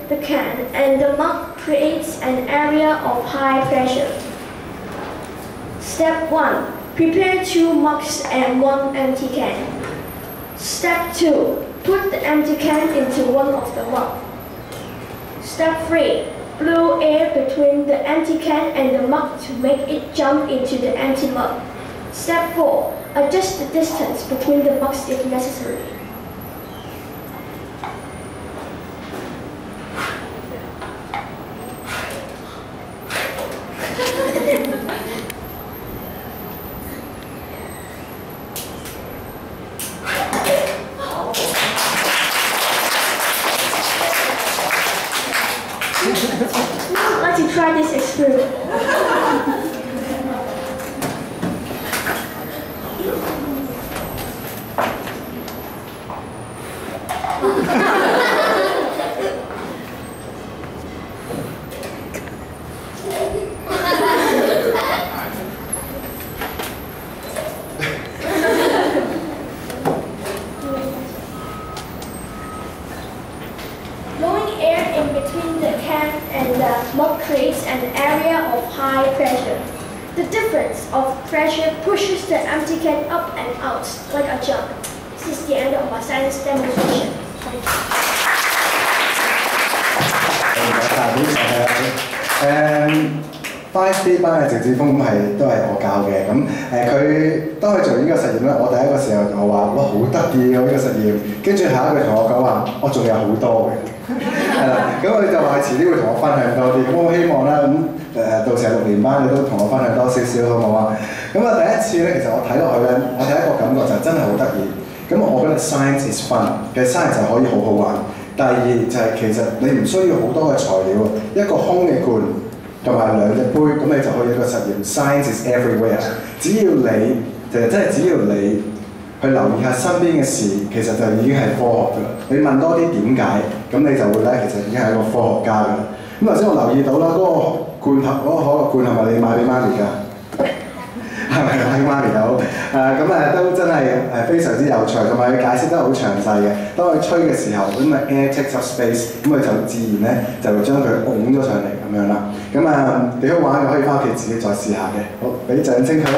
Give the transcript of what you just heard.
the can and the mug creates an area of high pressure. Step 1. Prepare 2 mugs and 1 empty can. Step 2. Put the empty can into one of the mugs. Step 3. Blow air between the empty can and the mug to make it jump into the empty mug. Step 4. Adjust the distance between the mugs if necessary. Let's try this experiment. Blowing air in between the can and the mug creates an area of high pressure. The difference of pressure pushes the empty can up and out like a jump. This is the end of our science demonstration.5D 班嘅直指風都係我教嘅，咁佢當佢做呢個實驗咧，我第一個時候就話哇好得意喎呢個實驗，跟住下一句同我講話我仲有好多嘅，係啦，咁佢就話遲啲會同我分享多啲，咁我希望啦，咁到時6年班你都同我分享多少少好唔好啊？咁啊第一次咧，其實我睇落去咧，我第一個感覺就真係好得意，咁我覺得 science is fun 嘅 science 就可以好好玩。第二就係其實你唔需要好多嘅材料，一個空嘅罐。同埋2隻杯，咁你就可以一個實驗。Science is everywhere。只要你只要你去留意下身邊嘅事，其實就已經係科學㗎啦。你問多啲點解，咁你就會咧，其實已經係一個科學家㗎啦。咁頭先我留意到啦，嗰個罐頭嗰個可樂罐係咪你買俾媽咪㗎？係咪買俾媽咪有？都真係非常之有趣，同埋佢解釋得好詳細嘅。當佢吹嘅時候，咁air takes up space， 咁佢就自然咧就會將佢拱咗上嚟咁樣啦。幾好玩嘅，可以翻屋企自己再試下嘅。好，俾掌聲佢啦！